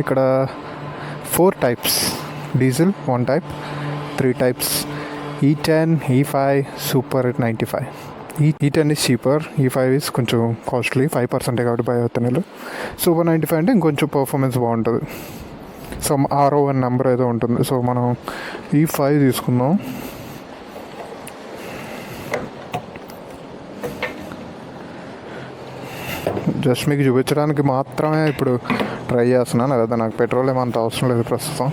ఇక్కడ 4 types diesel, 1 type, 3 types E10, E5, Super 95. E10 is cheaper, E5 is కొంచెం costly, 5% కాబట్టి భయ అవుతున్నాయి. Super 95 అంటే ఇంకొంచెం పర్ఫార్మెన్స్ బాగుంటుంది. సమ్ RO1 నెంబర్ ఏదో ఉంటుంది. సో మనం E5 తీసుకుందాం. జస్ట్ మీకు చూపించడానికి మాత్రమే ఇప్పుడు ట్రై చేస్తున్నాను, లేదా నాకు పెట్రోల్ ఏమంత అవసరం లేదు ప్రస్తుతం.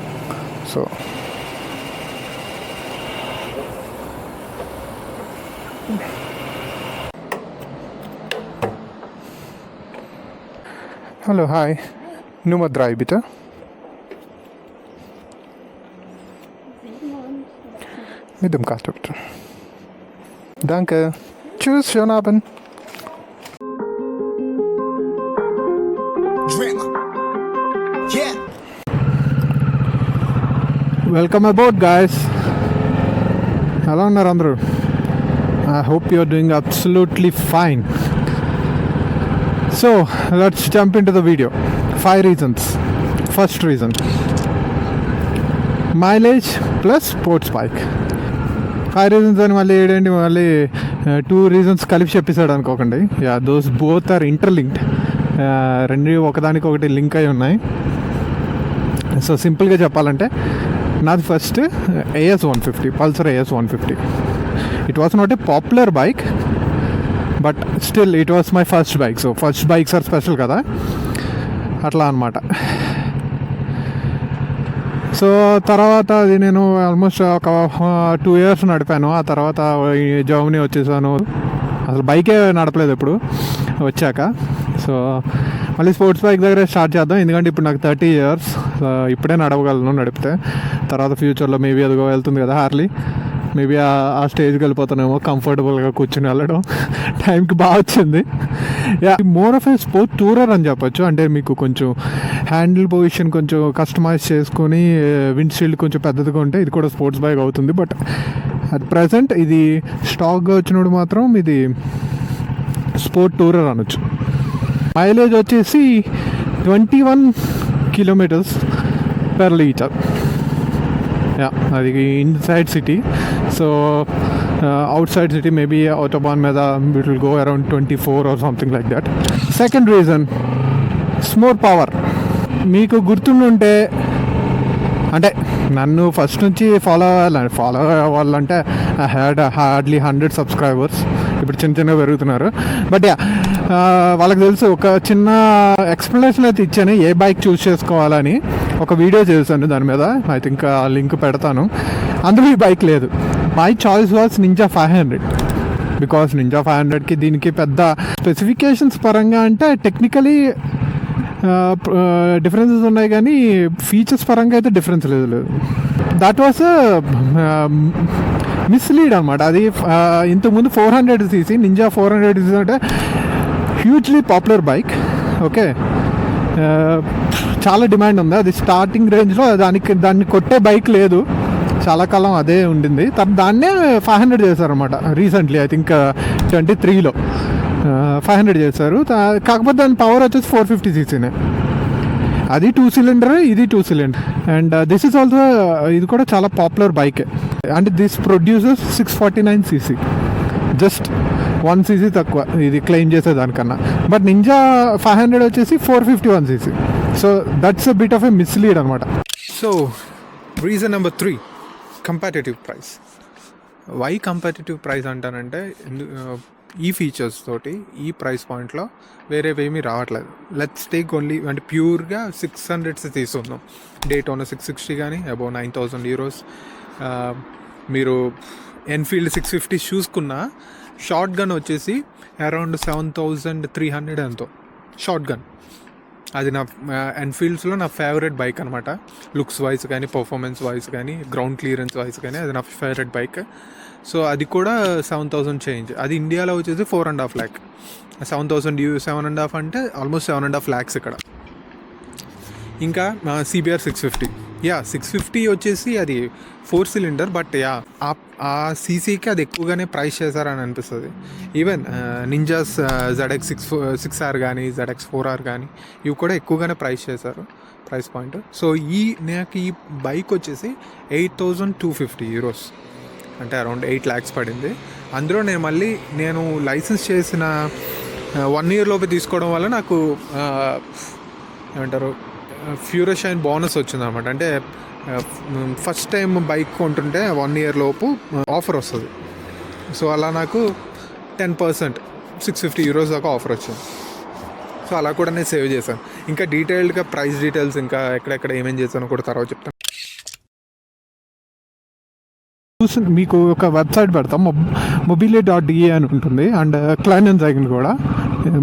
So hallo, hi. Nummer 3 bitte. Mit dem Kasten bitte. Danke. Tschüss, schönen Abend. Welcome aboard, guys. Hello, Narandru. I hope you are doing absolutely fine. So, let's jump into the video. 5 reasons. First reason, mileage plus sports bike. 5 reasons అని మళ్ళీ 2 reasons కలిపి చెప్పేశాడు అనుకోకండి. Yeah, those both are interlinked. రెండు ఒకదానికొకటి link అయి ఉన్నాయి. So సింపుల్గా చెప్పాలంటే నాది first AS150, Pulsar AS150. It was not a popular bike, but still it was my first bike. So first bikes are special కదా, అట్లా అనమాట. సో తర్వాత అది నేను ఆల్మోస్ట్ ఒక 2 years నడిపాను. ఆ తర్వాత జర్మనీ వచ్చేసాను. అసలు బైకే నడపలేదు ఎప్పుడు వచ్చాక. సో మళ్ళీ స్పోర్ట్స్ బైక్ దగ్గర స్టార్ట్ చేద్దాం, ఎందుకంటే ఇప్పుడు నాకు 30 years. ఇప్పుడే నడవగలను నడిపితే. తర్వాత ఫ్యూచర్లో మేబీ అదిగో వెళ్తుంది కదా హార్లీ, మేబీ ఆ స్టేజ్కి వెళ్ళిపోతానేమో, కంఫర్టబుల్గా కూర్చుని వెళ్ళడం. టైంకి బాగా వచ్చింది. More of A sport tourer అని చెప్పొచ్చు. అంటే మీకు కొంచెం హ్యాండిల్ పొజిషన్ కొంచెం కస్టమైజ్ చేసుకొని, విండ్షీల్డ్ కొంచెం పెద్దదిగా ఉంటే ఇది కూడా స్పోర్ట్స్ బైక్ అవుతుంది. బట్ అట్ ప్రజెంట్ ఇది స్టాక్గా వచ్చినప్పుడు మాత్రం ఇది స్పోర్ట్ టూరర్ అనొచ్చు. మైలేజ్ వచ్చేసి 21 kilometers per liter. అది inside city. So outside city maybe autobahn మీద it will go around 24 or something like that. Second reason, more power. మీకు గుర్తుంటే, అంటే నన్ను ఫస్ట్ నుంచి ఫాలో అవ్వాలంటే ఐ హ్యాడ్ హార్డ్లీ 100 subscribers. ఇప్పుడు చిన్నగా పెరుగుతున్నారు. బట్ వాళ్ళకి తెలుసు, ఒక చిన్న ఎక్స్ప్లెనేషన్ అయితే ఇచ్చాను ఏ బైక్ చూస్ చేసుకోవాలని. ఒక వీడియో చేశాను దాని మీద, ఐ థింక్ ఆ లింక్ పెడతాను. అందులో ఈ బైక్ లేదు. My choice was Ninja 500. Because Ninja 500కి దీనికి పెద్ద స్పెసిఫికేషన్స్ పరంగా అంటే టెక్నికలీ డిఫరెన్సెస్ ఉన్నాయి, కానీ ఫీచర్స్ పరంగా అయితే డిఫరెన్స్ లేదు. దట్ వాస్ మిస్లీడ్ అనమాట. అది ఇంతకుముందు 400cc నింజా 400cc అంటే హ్యూజ్లీ పాపులర్ బైక్. ఓకే, చాలా డిమాండ్ ఉంది. అది స్టార్టింగ్ రేంజ్లో దాన్ని కొట్టే బైక్ లేదు, చాలా కాలం అదే ఉండింది. దాన్నే 500 చేశారనమాట రీసెంట్లీ. ఐ థింక్ 23లో 500 చేశారు. కాకపోతే దాని పవర్ వచ్చేసి 450cc. అది 2 cylinder, ఇది 2 cylinder. And this is also, ఇది కూడా చాలా popular bike. And this produces 649cc, just 1cc తక్కువ ఇది క్లెయిమ్ చేసేదానికన్నా. బట్ నింజా 500 వచ్చేసి 451cc. So that's a bit of a mislead అనమాట. So reason number 3, competitive price. Why competitive price అంటానంటే, ఈ features తోటి ఈ ప్రైస్ పాయింట్లో వేరేవేమీ రావట్లేదు. లెట్స్ టేక్ ఓన్లీ, అంటే ప్యూర్గా 600 తీసుకుందాం. డేటోనా 660 కానీ అబౌవ్ 9,000 euros. మీరు ఎన్ఫీల్డ్ 650 చూసుకున్న షార్ట్ గన్ వచ్చేసి అరౌండ్ 7,300 ఎంతో షార్ట్ గన్. అది నా ఎన్ఫీల్డ్స్లో నా ఫేవరెట్ బైక్ అనమాట. లుక్స్ వైజ్ కానీ, పర్ఫార్మెన్స్ వైజ్ కానీ, గ్రౌండ్ క్లియరెన్స్ వైజ్ కానీ అది నా ఫేవరెట్ బైక్. సో అది కూడా 7,000 చేంజ్. అది ఇండియాలో వచ్చేసి 4.5 lakh. 7,000 అంటే ఆల్మోస్ట్ 7.5 lakhs ఇక్కడ. ఇంకా CBR 650. 650 వచ్చేసి అది 4 cylinder. బట్ ఆ సీసీకి అది ఎక్కువగానే ప్రైస్ చేశారని అనిపిస్తుంది. ఈవెన్ నింజాస్ ZX 6R కానీ ZX 4R కానీ ఇవి కూడా ఎక్కువగానే ప్రైస్ చేశారు. Price point. సో నాకు ఈ బైక్ వచ్చేసి 8,250 euros, అంటే అరౌండ్ 8 lakhs పడింది. అందులో నేను లైసెన్స్ చేసిన 1 year లోపు తీసుకోవడం వల్ల నాకు ఏమంటారు ఫ్యూరో షైన్ బోనస్ వచ్చిందనమాట. అంటే ఫస్ట్ టైం బైక్ కొంటుంటే 1 year లోపు ఆఫర్ వస్తుంది. సో అలా నాకు 10% 650 euros దాకా ఆఫర్ వచ్చింది. సో అలా కూడా నేను సేవ్ చేశాను. ఇంకా డీటెయిల్డ్గా ప్రైస్ డీటెయిల్స్ ఇంకా ఎక్కడెక్కడ ఏమేం చేశానో కూడా తర్వాత చెప్తాను. మీకు ఒక వెబ్సైట్ పెడతాం, mobile.de అని ఉంటుంది. అండ్ క్లైన్ అండ్ సైకిల్ కూడా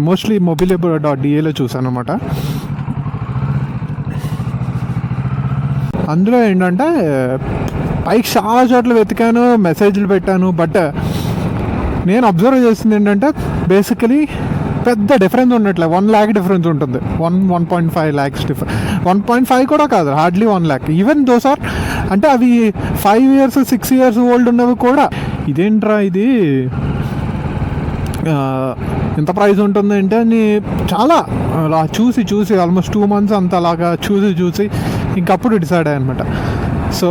మోస్ట్లీ mobile.de చూసాను అనమాట. అందులో ఏంటంటే బైక్ చాలా చోట్ల వెతికాను, మెసేజ్లు పెట్టాను. బట్ నేను అబ్జర్వ్ చేసింది ఏంటంటే బేసికలీ పెద్ద డిఫరెన్స్ ఉండట్లే. 1 lakh డిఫరెన్స్ ఉంటుంది, 1.5 lakhs డిఫరెన్స్. 1.5 కూడా కాదు, hardly 1 lakh. Even those are అంటే అవి 5 years 6 years ఓల్డ్ ఉన్నవి కూడా. ఇదేంట్రా ఇది ఎంత ప్రైస్ ఉంటుంది అంటే అని చాలా అలా చూసి ఆల్మోస్ట్ 2 months అంత అలాగా చూసి ఇంకప్పుడు డిసైడ్ అయ్యాయి అనమాట. సో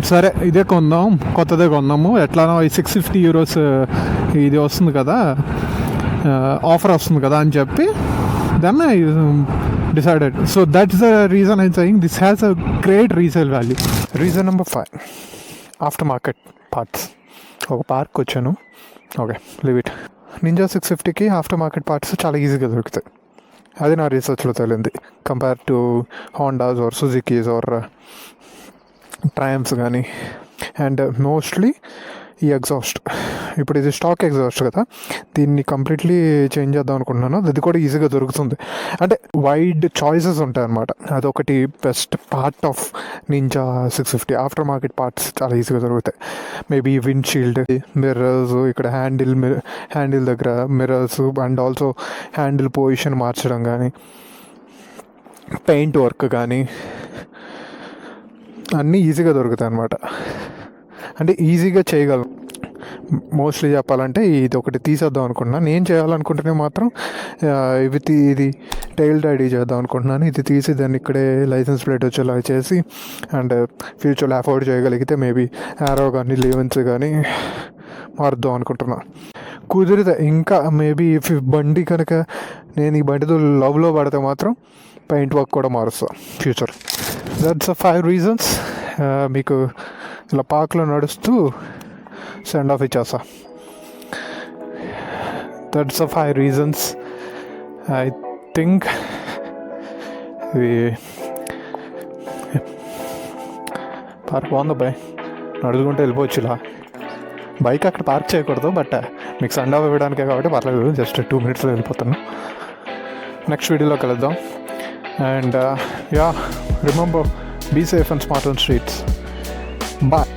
సరే ఇదే కొందాం, కొత్తదే కొందాము, ఎట్లానో ఈ 650 euros ఇది వస్తుంది కదా, ఆఫర్ వస్తుంది కదా అని చెప్పి then I decided. So that's the reason I saying this has a great resale value. Reason number 5, after market parts. ఒక పార్క్ వచ్చాను, ఓకే లీవ్ ఇట్. నింజా 650కి ఆఫ్టర్ మార్కెట్ పార్ట్స్ చాలా ఈజీగా దొరుకుతాయి. అది నా రీసెర్చ్లో తెలిసింది. Compare to Hondas or Suzukis or Triumphs కానీ. అండ్ మోస్ట్లీ ఈ ఎగ్జాస్ట్, ఇప్పుడు ఇది స్టాక్ ఎగ్జాస్ట్ కదా, దీన్ని కంప్లీట్లీ చేంజ్ చేద్దాం అనుకుంటున్నాను. అది కూడా ఈజీగా దొరుకుతుంది. అంటే వైడ్ చాయిసెస్ ఉంటాయి అన్నమాట. అదొకటి best part of ninja 650. After market parts చాలా ఈజీగా దొరుకుతాయి. మేబీ విండ్షీల్డ్, మిర్రర్స్, ఇక్కడ హ్యాండిల్ దగ్గర mirrors, and also handle position మార్చడం కానీ, పెయింట్ వర్క్ కానీ అన్నీ ఈజీగా దొరుకుతాయి అన్నమాట. అంటే ఈజీగా చేయగలను. మోస్ట్లీ చెప్పాలంటే ఇది ఒకటి తీసేద్దాం అనుకుంటున్నాను. నేను చేయాలనుకుంటేనే మాత్రం ఇది టైల్డ్ ఐడి చేద్దాం అనుకుంటున్నాను. ఇది తీసి దాన్ని ఇక్కడే లైసెన్స్ ప్లేట్ వచ్చేలా చేసి, అండ్ ఫ్యూచర్లో అఫోర్డ్ చేయగలిగితే మేబీ యారో కానీ లీవెన్స్ కానీ మారుద్దాం అనుకుంటున్నాను. కుదిరితే ఇంకా మేబీ బండి కనుక నేను ఈ బండితో లవ్లో పడితే మాత్రం పెయింట్ వర్క్ కూడా మారుస్తా ఫ్యూచర్. That's 5 reasons. మీకు ఇలా పార్క్లో నడుస్తూ సెండ్ ఆఫ్ ఇచ్చేస్తా. That's 5 reasons. ఐ థింక్ ఇది పార్క్ బాగుంది బాయ్, నడుచుకుంటూ వెళ్ళిపోవచ్చు. ఇలా బైక్ అక్కడ పార్క్ చేయకూడదు, బట్ మీకు సెండ్ ఆఫ్ ఇవ్వడానికే కాబట్టి పర్లేదు. జస్ట్ 2 minutesలో వెళ్ళిపోతాను. నెక్స్ట్ వీడియోలో కలుద్దాం. And yeah, remember, be safe and smart on streets. Bye.